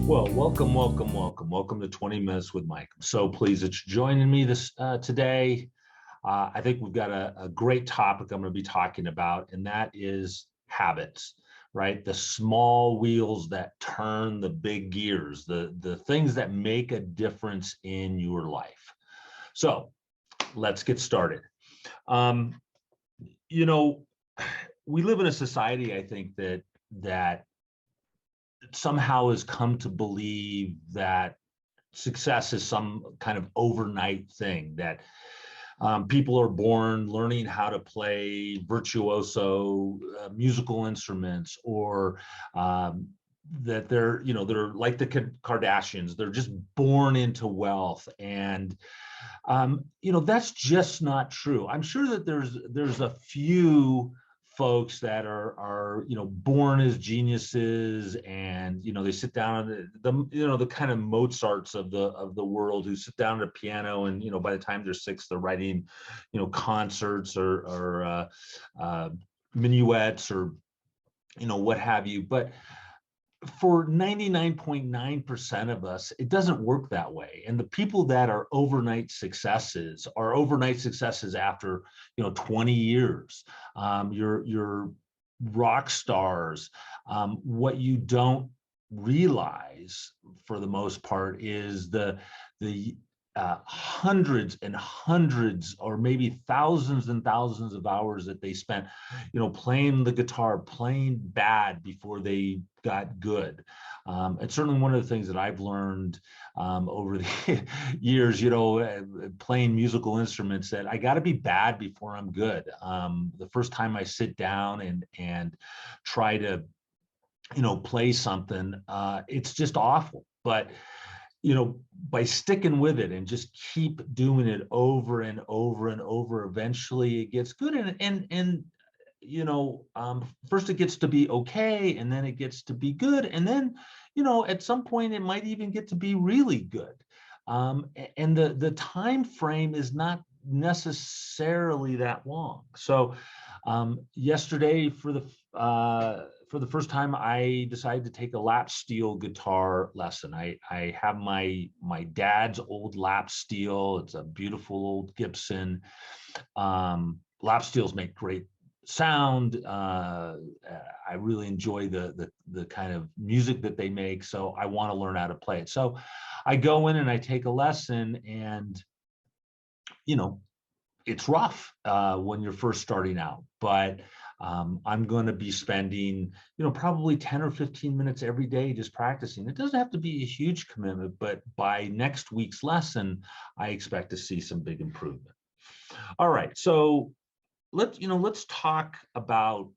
Well, welcome to 20 Minutes with Mike. I'm so pleased that you're joining me today. I think we've got a great topic I'm going to be talking about, and that is habits, right? The small wheels that turn the big gears, the things that make a difference in your life. So let's get started. Um, you know, we live in a society, I think, that somehow has come to believe that success is some kind of overnight thing, that people are born learning how to play virtuoso musical instruments, or that they're like the Kardashians. They're just born into wealth, and that's just not true. I'm sure that there's a few folks that are born as geniuses, and they sit down, the kind of Mozarts of the world, who sit down at a piano, and by the time they're six, they're writing concerts, or minuets, or what have you. But for 99.9% of us, it doesn't work that way. And the people that are overnight successes after 20 years. You're rock stars. What you don't realize, for the most part, is the hundreds and hundreds, or maybe thousands and thousands of hours that they spent, playing the guitar, playing bad before they got good. It's certainly one of the things that I've learned over the years, playing musical instruments, that I got to be bad before I'm good. The first time I sit down and try to, play something, it's just awful. But by sticking with it and just keep doing it over and over and over, eventually it gets good. And first it gets to be okay, and then it gets to be good, and then at some point it might even get to be really good. And the time frame is not necessarily that long. So yesterday, for the first time, I decided to take a lap steel guitar lesson. I have my dad's old lap steel. It's a beautiful old Gibson. Lap steels make great sound. I really enjoy the kind of music that they make, so I want to learn how to play it. So I go in and I take a lesson, and it's rough when you're first starting out, but I'm going to be spending, probably 10 or 15 minutes every day just practicing. It doesn't have to be a huge commitment, but by next week's lesson, I expect to see some big improvement. All right, so let's talk about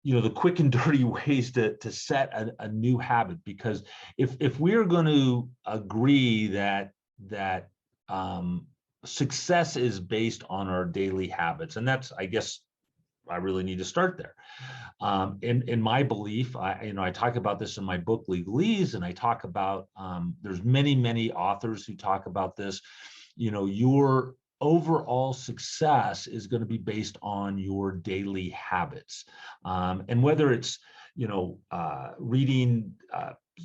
the quick and dirty ways to set a new habit, because if we're going to agree that success is based on our daily habits, and that's, I guess, I really need to start there. In my belief, I talk about this in my book Legalese, and I talk about, there's many authors who talk about this. Your overall success is going to be based on your daily habits, and whether it's reading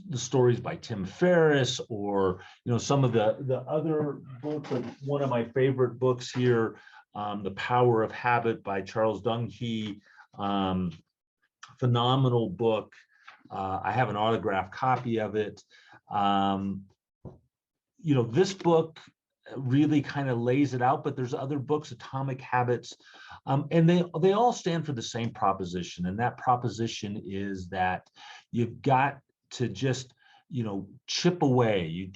the stories by Tim Ferriss, or some of the other books. Like one of my favorite books here, The Power of Habit by Charles Duhigg. Phenomenal book. I have an autographed copy of it. This book really kind of lays it out, but there's other books, Atomic Habits, and they all stand for the same proposition. And that proposition is that you've got to just chip away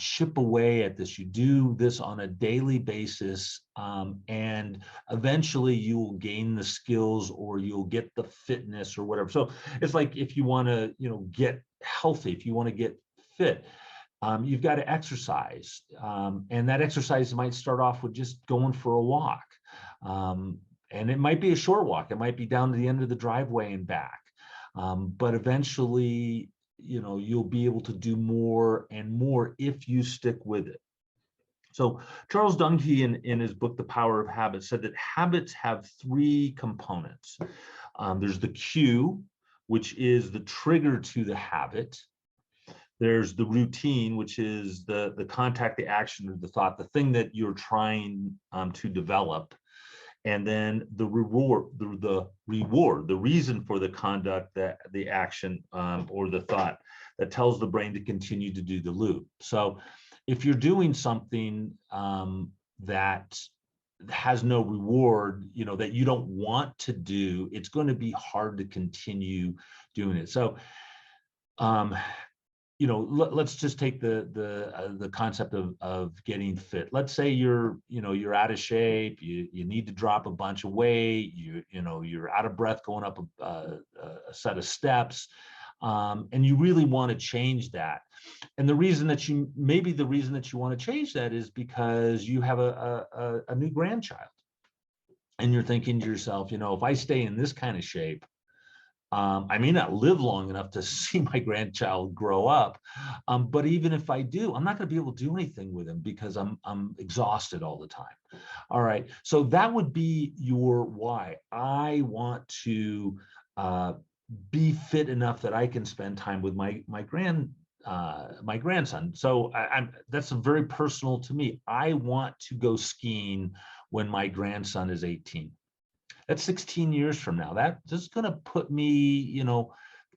at this. You do this on a daily basis, and eventually you will gain the skills, or you'll get the fitness, or whatever. So it's like, if you want to get healthy, if you want to get fit, you've got to exercise, and that exercise might start off with just going for a walk, and it might be a short walk. It might be down to the end of the driveway and back, but eventually you'll be able to do more and more if you stick with it. So Charles Duhigg, in his book The Power of Habit, said that habits have three components. There's the cue, which is the trigger to the habit. There's the routine, which is the contact, the action, or the thought, the thing that you're trying to develop. And then the reward, the reason for the conduct, that the action or the thought that tells the brain to continue to do the loop. So if you're doing something that has no reward, that you don't want to do, it's going to be hard to continue doing it. So let's just take the concept of getting fit. Let's say you're out of shape, you need to drop a bunch of weight, you're out of breath going up a set of steps, and you really want to change that. And the reason that you want to change that is because you have a new grandchild, and you're thinking to yourself, if I stay in this kind of shape, I may not live long enough to see my grandchild grow up, but even if I do, I'm not going to be able to do anything with him because I'm exhausted all the time. All right, so that would be your why. I want to be fit enough that I can spend time with my grandson. So that's very personal to me. I want to go skiing when my grandson is 18. That's 16 years from now. That's going to put me,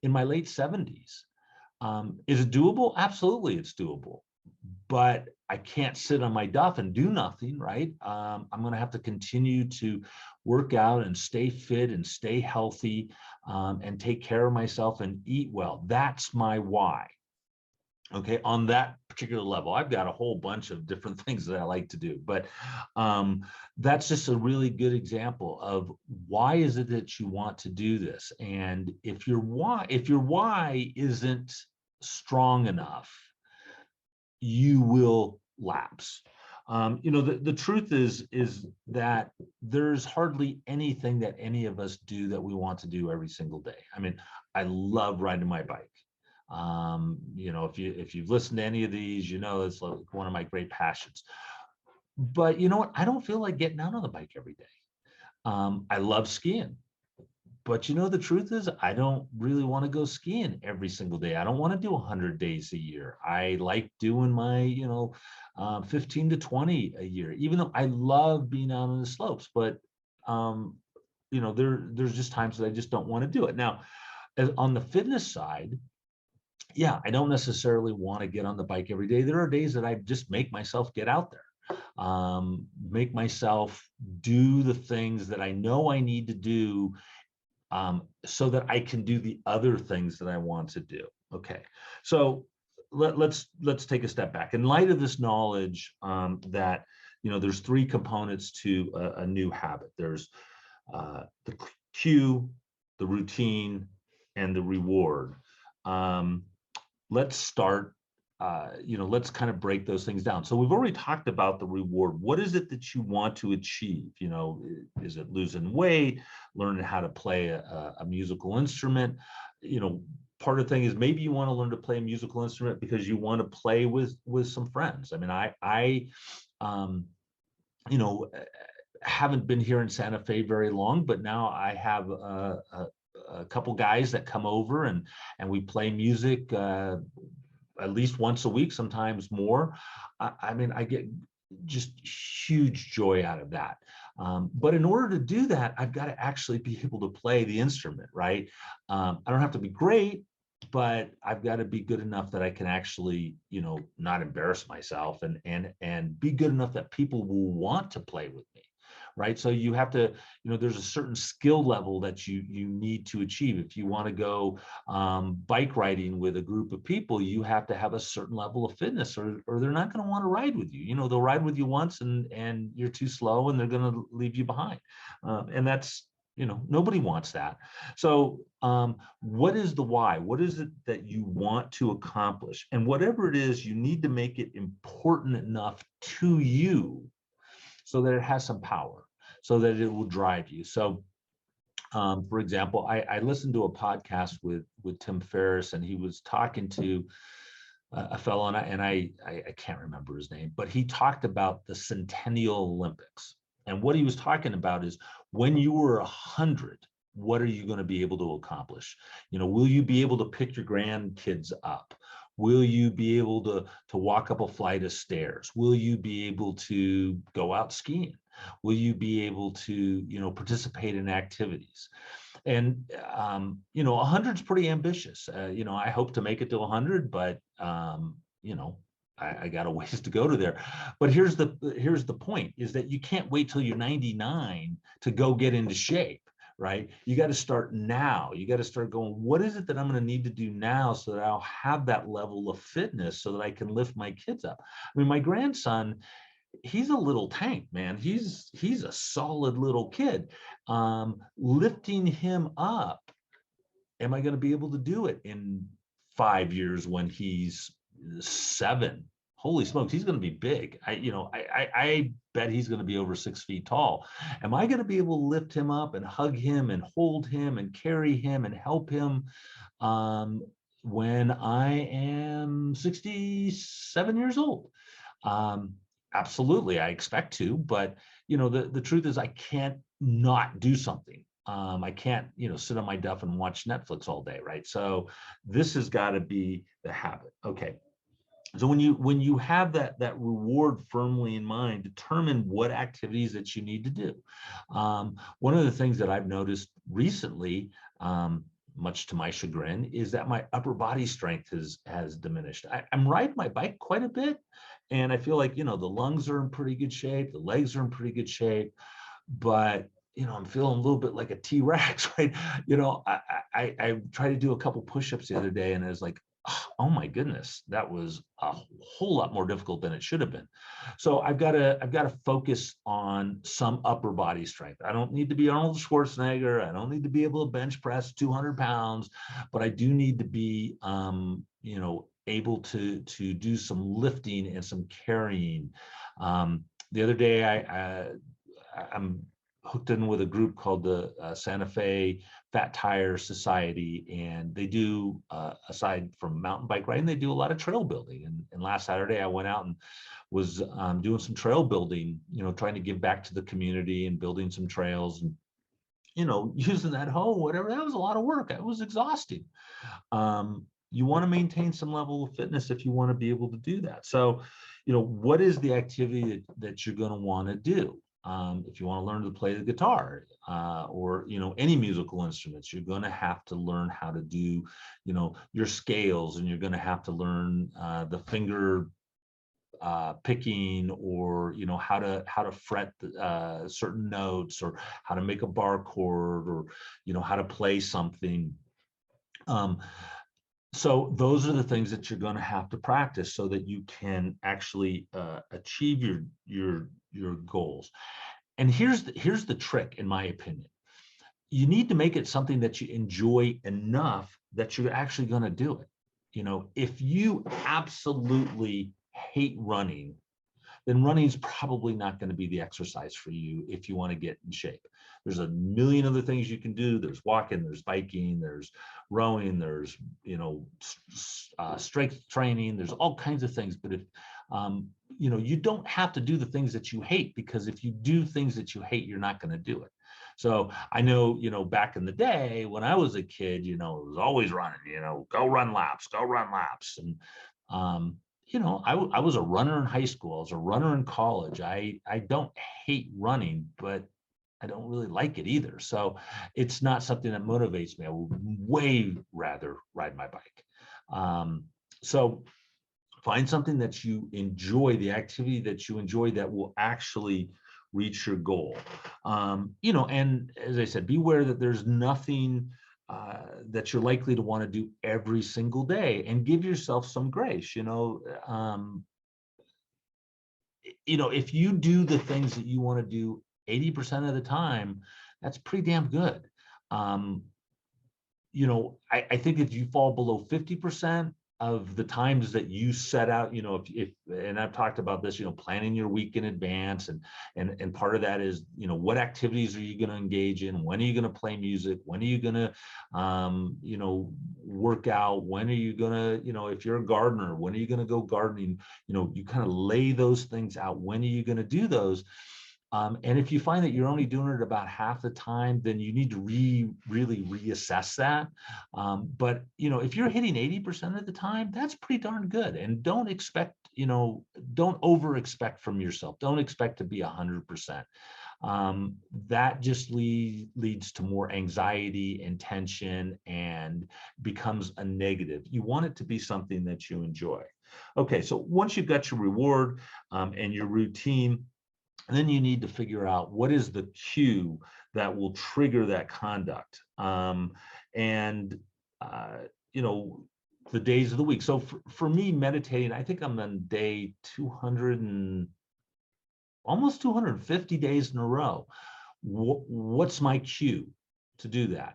in my late 70s. Is it doable? Absolutely, it's doable. But I can't sit on my duff and do nothing, right? I'm going to have to continue to work out and stay fit and stay healthy, and take care of myself and eat well. That's my why. Okay, on that particular level, I've got a whole bunch of different things that I like to do, but that's just a really good example of why is it that you want to do this. And if your why isn't strong enough, you will lapse. The truth is that there's hardly anything that any of us do that we want to do every single day. I mean, I love riding my bike. If you've listened to any of these, it's like one of my great passions. But you know what? I don't feel like getting out on the bike every day. I love skiing. But the truth is, I don't really want to go skiing every single day. I don't want to do 100 days a year. I like doing my, 15 to 20 a year, even though I love being out on the slopes. But, there's just times that I just don't want to do it. Now, on the fitness side, yeah, I don't necessarily want to get on the bike every day. There are days that I just make myself get out there, make myself do the things that I know I need to do, so that I can do the other things that I want to do. Okay, so let's take a step back. In light of this knowledge, that there's three components to a new habit. There's the cue, the routine, and the reward. Let's start, let's kind of break those things down. So we've already talked about the reward. What is it that you want to achieve? Is it losing weight, learning how to play a musical instrument? Part of the thing is maybe you want to learn to play a musical instrument because you want to play with some friends. I mean, I haven't been here in Santa Fe very long, but now I have a couple guys that come over and we play music at least once a week, sometimes more. I mean, I get just huge joy out of that. But in order to do that, I've got to actually be able to play the instrument, right? I don't have to be great, but I've got to be good enough that I can actually, not embarrass myself and be good enough that people will want to play with me. Right. So you have to, there's a certain skill level that you need to achieve. If you want to go bike riding with a group of people, you have to have a certain level of fitness or they're not going to want to ride with you. They'll ride with you once and you're too slow and they're going to leave you behind. And that's, nobody wants that. So what is the why? What is it that you want to accomplish? And whatever it is, you need to make it important enough to you so that it has some power, so that it will drive you. So, for example, I listened to a podcast with Tim Ferriss, and he was talking to a fellow, and I can't remember his name, but he talked about the Centennial Olympics. And what he was talking about is when you were 100, what are you going to be able to accomplish? Will you be able to pick your grandkids up? Will you be able to walk up a flight of stairs? Will you be able to go out skiing? Will you be able to, participate in activities? And, 100 is pretty ambitious. I hope to make it to 100, but, I got a ways to go to there. But here's the point is that you can't wait till you're 99 to go get into shape, right? You got to start now. You got to start going, what is it that I'm going to need to do now so that I'll have that level of fitness so that I can lift my kids up? I mean, my grandson, he's a little tank, man. He's a solid little kid. Lifting him up, am I going to be able to do it in 5 years when he's 7? Holy smokes, he's going to be big. I bet he's going to be over 6 feet tall. Am I going to be able to lift him up and hug him and hold him and carry him and help him when I am 67 years old? Absolutely, I expect to, but the truth is I can't not do something. I can't, sit on my duff and watch Netflix all day, right? So this has got to be the habit. Okay. So when you have that reward firmly in mind, determine what activities that you need to do. One of the things that I've noticed recently, much to my chagrin, is that my upper body strength has diminished. I'm riding my bike quite a bit, and I feel like the lungs are in pretty good shape, the legs are in pretty good shape, but I'm feeling a little bit like a T-Rex, right? I tried to do a couple push-ups the other day, and I was like, oh my goodness, that was a whole lot more difficult than it should have been. So I've got to focus on some upper body strength. I don't need to be Arnold Schwarzenegger. I don't need to be able to bench press 200 pounds, but I do need to be, able to do some lifting and some carrying. The other day, I'm hooked in with a group called the Santa Fe Fat Tire Society, and they do, aside from mountain bike riding, they do a lot of trail building. And last Saturday I went out and was doing some trail building, trying to give back to the community and building some trails and, using that hoe, whatever. That was a lot of work. It was exhausting. You want to maintain some level of fitness if you want to be able to do that. So, what is the activity that you're going to want to do? If you want to learn to play the guitar or any musical instruments, you're going to have to learn how to do your scales, and you're going to have to learn the finger picking, or how to fret certain notes, or how to make a bar chord, or how to play something. So those are the things that you're going to have to practice so that you can actually achieve your goals. And here's the trick, in my opinion. You need to make it something that you enjoy enough that you're actually going to do it. If you absolutely hate running, then running is probably not going to be the exercise for you if you want to get in shape. There's a million other things you can do. There's walking, there's biking, there's rowing, there's strength training. There's all kinds of things. But if you don't have to do the things that you hate, because if you do things that you hate, you're not going to do it. So I know, back in the day when I was a kid, it was always running, go run laps. And I was a runner in high school. I was a runner in college. I don't hate running, but I don't really like it either. So it's not something that motivates me. I would way rather ride my bike. So find something that you enjoy, the activity that you enjoy that will actually reach your goal. And as I said, be aware that there's nothing that you're likely to want to do every single day, and give yourself some grace. If you do the things that you want to do 80% of the time, that's pretty damn good. I think if you fall below 50% of the times that you set out, if and I've talked about this, planning your week in advance, and part of that is, what activities are you going to engage in? When are you going to play music? When are you going to, work out? When are you going to, if you're a gardener, when are you going to go gardening? You kind of lay those things out. When are you going to do those? And if you find that you're only doing it about half the time, then you need to really reassess that. But if you're hitting 80% of the time, that's pretty darn good. And don't expect, don't over expect from yourself. Don't expect to be 100%. That just leads to more anxiety and tension and becomes a negative. You want it to be something that you enjoy. Okay, so once you've got your reward and your routine, then you need to figure out what is the cue that will trigger that conduct. And, the days of the week. So for me, meditating, I think I'm on day 200 and almost 250 days in a row. What's my cue to do that?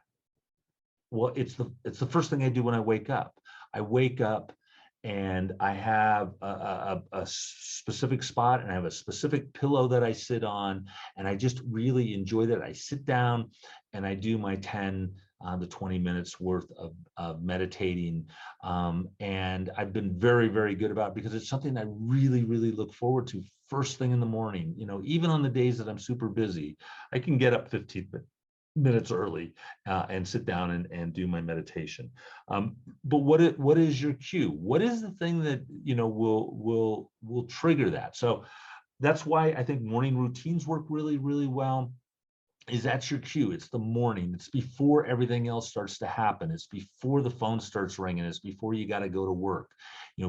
Well, it's the first thing I do when I wake up. I wake up and I have a specific spot and I have a specific pillow that I sit on, and I just really enjoy that. I sit down and I do my 10 to 20 minutes worth of meditating. And I've been very, very good about it because it's something I really look forward to first thing in the morning. Even on the days that I'm super busy, I can get up 15 minutes early and sit down and do my meditation. But what is your cue? What is the thing that will trigger that? So that's why I think morning routines work really well. Is that's your cue. It's the morning. It's before everything else starts to happen. It's before the phone starts ringing. It's before you got to go to work.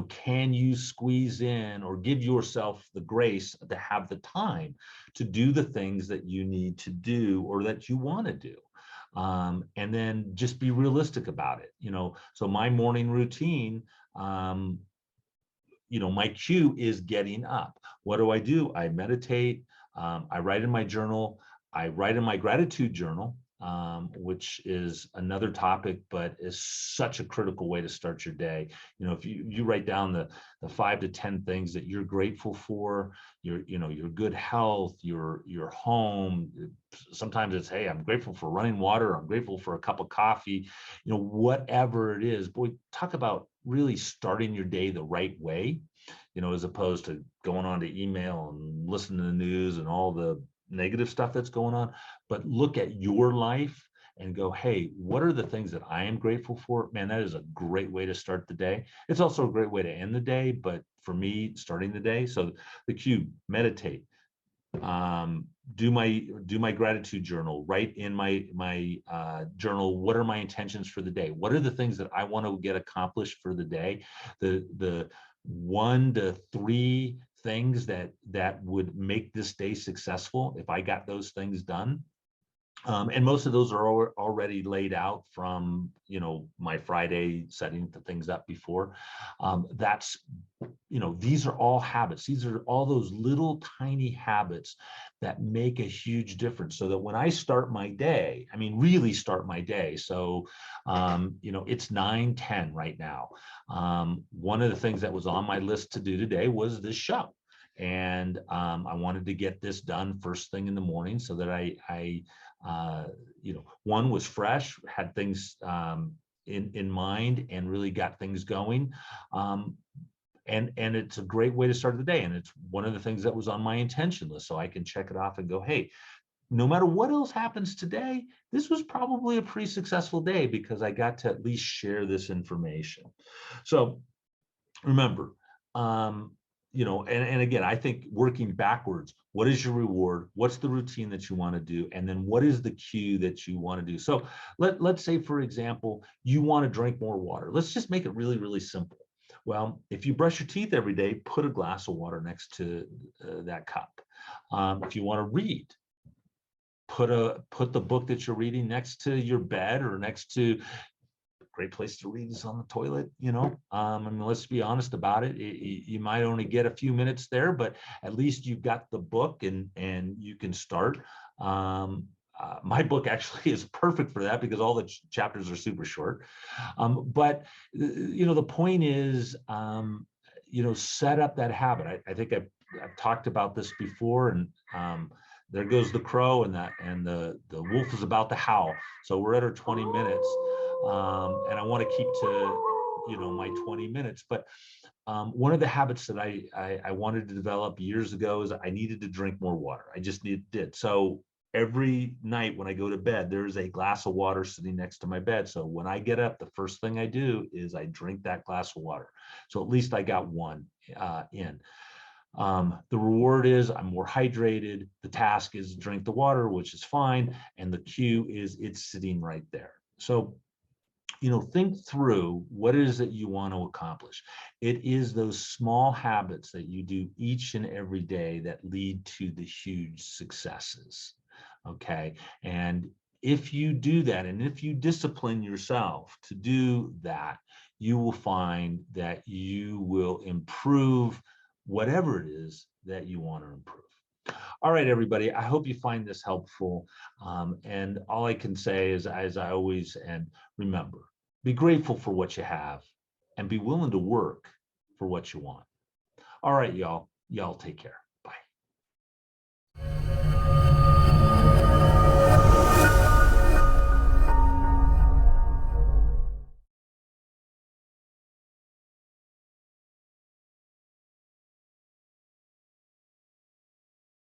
Can you squeeze in or give yourself the grace to have the time to do the things that you need to do or that you want to do? And then just be realistic about it. So my morning routine, my cue is getting up. What do? I meditate. I write in my journal. I write in my gratitude journal, which is another topic, but is such a critical way to start your day. If you write down the 5 to 10 things that you're grateful for, your good health, your home. Sometimes it's, hey, I'm grateful for running water. I'm grateful for a cup of coffee. Whatever it is. Boy, talk about really starting your day the right way. As opposed to going on to email and listening to the news and all the negative stuff that's going on. But look at your life and go, hey, what are the things that I am grateful for? Man, that is a great way to start the day. It's also a great way to end the day, but for me, starting the day. So the cue: meditate, do my gratitude journal, write in my journal, what are my intentions for the day? What are the things that I want to get accomplished for the day? The 1 to 3 things that would make this day successful if I got those things done. And most of those are already laid out from, my Friday setting the things up before. These are all habits. These are all those little tiny habits that make a huge difference. So that when I start my day, really start my day. So, it's 9:10 right now. One of the things that was on my list to do today was this show. And I wanted to get this done first thing in the morning so that I one was fresh, had things in mind and really got things going. And it's a great way to start the day. And it's one of the things that was on my intention list. So I can check it off and go, hey, no matter what else happens today, this was probably a pretty successful day because I got to at least share this information. So remember, and again, I think working backwards, what is your reward? What's the routine that you want to do? And then what is the cue that you want to do? So let's say, for example, you want to drink more water. Let's just make it really simple. Well, if you brush your teeth every day, put a glass of water next to that cup. If you want to read, put the book that you're reading next to your bed or next to. Great place to read is on the toilet. Let's be honest about it. You might only get a few minutes there, but at least you've got the book and you can start. My book actually is perfect for that because all the chapters are super short. But the point is, set up that habit. I think I've talked about this before, and there goes the crow, and the wolf is about to howl. So we're at our 20 minutes. And I want to keep to, my 20 minutes, but One of the habits that I wanted to develop years ago is I needed to drink more water. I just did. So every night when I go to bed, there's a glass of water sitting next to my bed. So when I get up, the first thing I do is I drink that glass of water. So at least I got one in. The reward is I'm more hydrated. The task is drink the water, which is fine. And the cue is it's sitting right there. So, think through what it is that you want to accomplish. It is those small habits that you do each and every day that lead to the huge successes. Okay. And if you do that, and if you discipline yourself to do that, you will find that you will improve whatever it is that you want to improve. All right, everybody, I hope you find this helpful. And all I can say is, as I always and remember, be grateful for what you have and be willing to work for what you want. All right, y'all take care.